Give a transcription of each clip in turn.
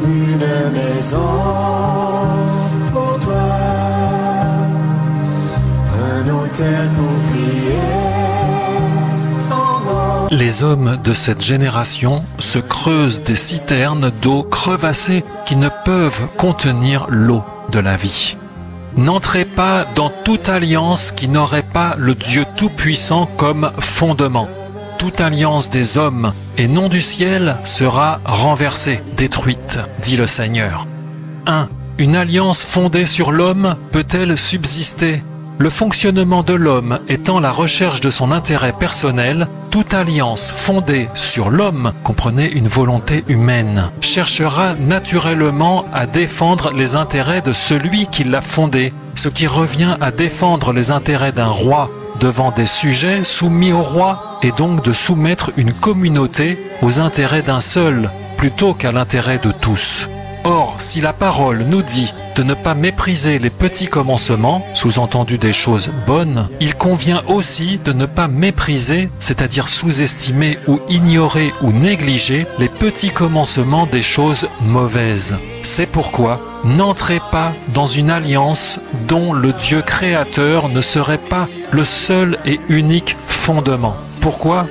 une maison pour toi, un autel pour prier ton nom. Les hommes de cette génération se creusent des citernes d'eau crevassées qui ne peuvent contenir l'eau de la vie. N'entrez pas dans toute alliance qui n'aurait pas le Dieu Tout-Puissant comme fondement. Toute alliance des hommes et non du ciel sera renversée, détruite, dit le Seigneur. 1. Une alliance fondée sur l'homme peut-elle subsister ? Le fonctionnement de l'homme étant la recherche de son intérêt personnel, toute alliance fondée sur l'homme, comprenez une volonté humaine, cherchera naturellement à défendre les intérêts de celui qui l'a fondée, ce qui revient à défendre les intérêts d'un roi devant des sujets soumis au roi, et donc de soumettre une communauté aux intérêts d'un seul, plutôt qu'à l'intérêt de tous. Or, si la parole nous dit de ne pas mépriser les petits commencements, sous-entendu des choses bonnes, il convient aussi de ne pas mépriser, c'est-à-dire sous-estimer ou ignorer ou négliger les petits commencements des choses mauvaises. C'est pourquoi n'entrez pas dans une alliance dont le Dieu créateur ne serait pas le seul et unique fondement. Pourquoi ?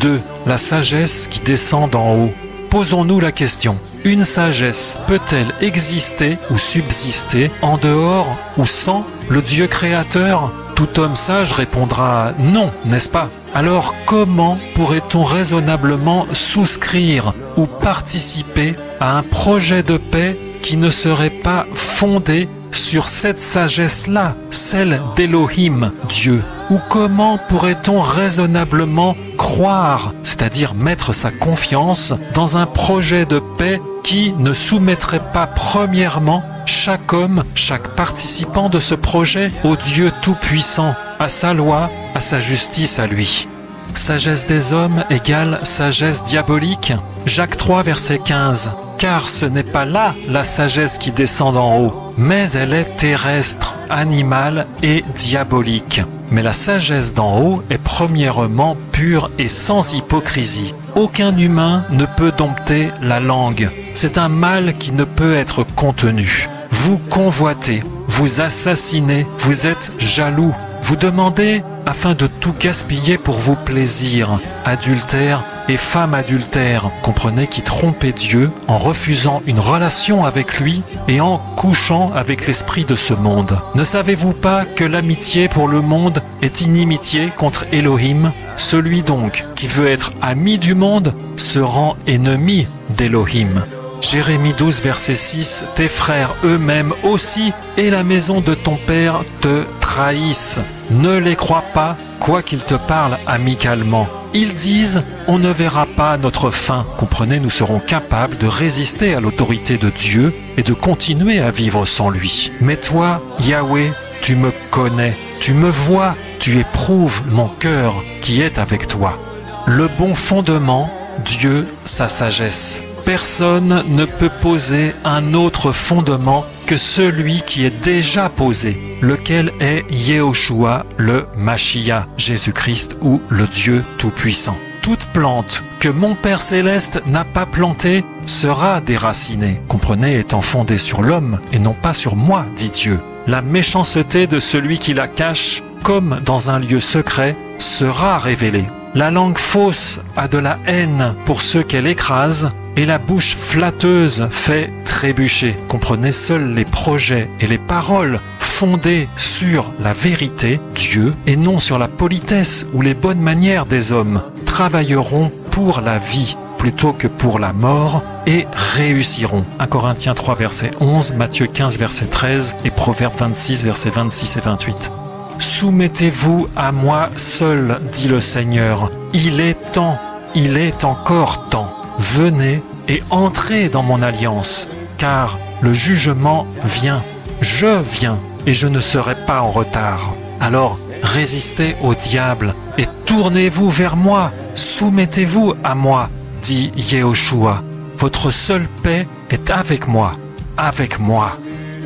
2. La sagesse qui descend d'en haut. Posons-nous la question, une sagesse peut-elle exister ou subsister en dehors ou sans le Dieu créateur ? Tout homme sage répondra non, n'est-ce pas ? Alors comment pourrait-on raisonnablement souscrire ou participer à un projet de paix qui ne serait pas fondé sur cette sagesse-là, celle d'Élohim, Dieu? Ou comment pourrait-on raisonnablement croire, c'est-à-dire mettre sa confiance dans un projet de paix qui ne soumettrait pas premièrement chaque homme, chaque participant de ce projet au Dieu Tout-Puissant, à sa loi, à sa justice à lui? Sagesse des hommes égale sagesse diabolique. Jacques 3, verset 15. Car ce n'est pas là la sagesse qui descend d'en haut, mais elle est terrestre, animale et diabolique. Mais la sagesse d'en haut est premièrement pure et sans hypocrisie. Aucun humain ne peut dompter la langue. C'est un mal qui ne peut être contenu. Vous convoitez, vous assassinez, vous êtes jaloux. Vous demandez afin de tout gaspiller pour vos plaisirs. Adultère et femme adultère, comprenez, qui trompait Dieu en refusant une relation avec lui et en couchant avec l'esprit de ce monde. Ne savez-vous pas que l'amitié pour le monde est inimitié contre Elohim? Celui donc qui veut être ami du monde se rend ennemi d'Elohim. Jérémie 12, verset 6, tes frères eux-mêmes aussi et la maison de ton père te trahissent. Ne les crois pas, quoiqu'ils te parlent amicalement. Ils disent, on ne verra pas notre fin. Comprenez, nous serons capables de résister à l'autorité de Dieu et de continuer à vivre sans lui. Mais toi, Yahweh, tu me connais, tu me vois, tu éprouves mon cœur qui est avec toi. Le bon fondement, Dieu, sa sagesse. Personne ne peut poser un autre fondement que celui qui est déjà posé, lequel est Yehoshua, le Mashiach, Jésus-Christ ou le Dieu Tout-Puissant. Toute plante que mon Père Céleste n'a pas plantée sera déracinée, comprenez, étant fondée sur l'homme et non pas sur moi, dit Dieu. La méchanceté de celui qui la cache, comme dans un lieu secret, sera révélée. La langue fausse a de la haine pour ceux qu'elle écrase, et la bouche flatteuse fait trébucher. Comprenez, seuls les projets et les paroles fondées sur la vérité, Dieu, et non sur la politesse ou les bonnes manières des hommes, travailleront pour la vie plutôt que pour la mort et réussiront. 1 Corinthiens 3, verset 11, Matthieu 15, verset 13 et Proverbes 26, verset 26 et 28. Soumettez-vous à moi seul, dit le Seigneur. Il est temps, il est encore temps. Venez et entrez dans mon alliance, car le jugement vient. Je viens et je ne serai pas en retard. Alors résistez au diable et tournez-vous vers moi. Soumettez-vous à moi, dit Yehoshua. Votre seule paix est avec moi. Avec moi.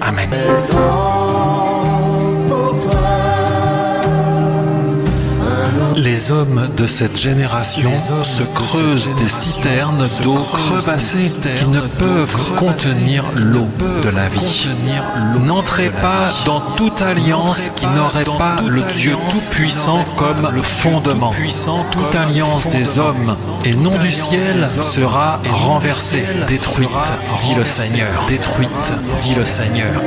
Amen. Les hommes de cette génération se creusent des citernes d'eau crevassées qui ne peuvent contenir l'eau de la vie. N'entrez pas dans toute alliance qui n'aurait pas le Dieu Tout-Puissant comme le fondement. Toute alliance des hommes et non du ciel sera renversée, détruite, dit le Seigneur. Détruite, dit le Seigneur.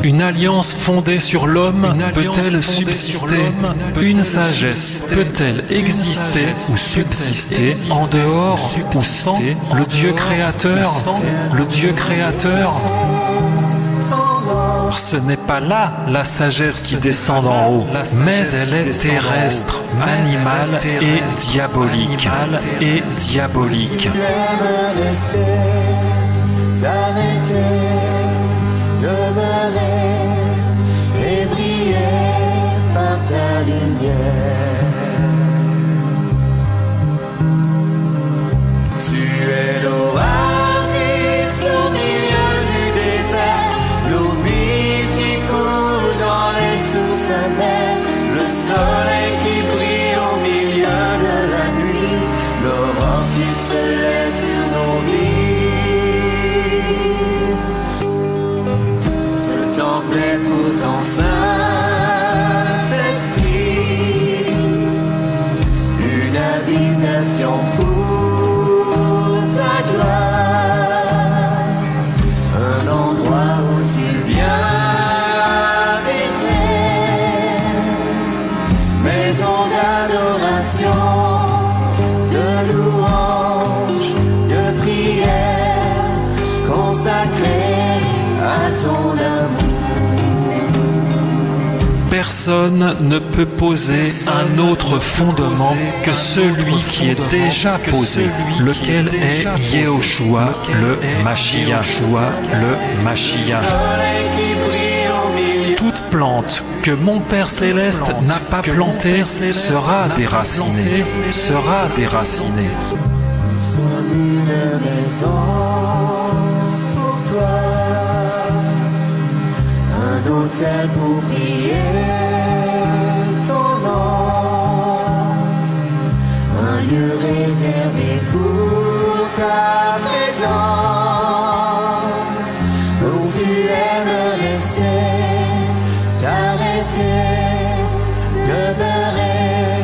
Une alliance fondée sur l'homme peut-elle subsister? Une sagesse peut-elle exister ou subsister en dehors ou sans le Dieu créateur? Le Dieu créateur? Ce n'est pas là la sagesse qui descend d'en haut, mais elle est terrestre, animale et diabolique. Et diabolique. Demeurer et briller par ta lumière. Tu es l'oasis au milieu du désert, l'eau vive qui coule dans les sources amères, le soleil qui brille au milieu de la nuit, l'aurore qui se lève sur nos vies. Temple pour ton Saint-Esprit, une habitation pour ta gloire, un endroit où tu viens habiter, maison d'adoration, de louange, de prière, consacrée à ton amour. Personne ne peut poser un autre fondement que celui qui est déjà posé, lequel est Yehoshua, le Mashiach. Le Mashiach. Toute plante que mon Père Céleste n'a pas plantée sera déracinée, sera déracinée. Nous sommes une maison pour toi, un hôtel pour prier ton nom, un lieu réservé pour ta présence, où tu aimes rester, t'arrêter, demeurer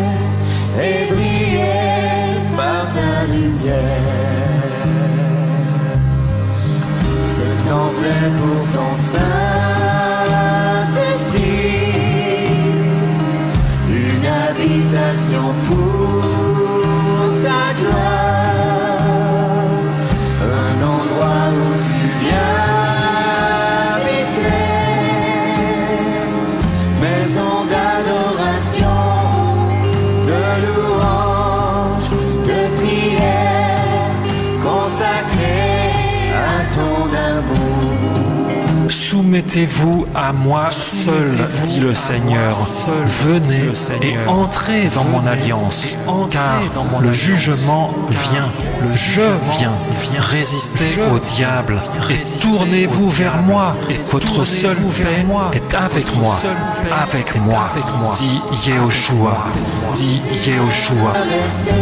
et briller par ta lumière. Ce temple est pour ton Saint-Esprit, une habitation pour ta gloire, un endroit où tu viens habiter, maison d'adoration, de louange, de prière, consacrée à ton amour. Soumettez-vous à moi seul, dit le Seigneur. Venez et entrez dans mon alliance, car le jugement vient. Je viens. Résistez au diable et tournez-vous vers moi. Votre seule paix est avec moi. Avec moi, dit Yehoshua. Dit Yehoshua. Rester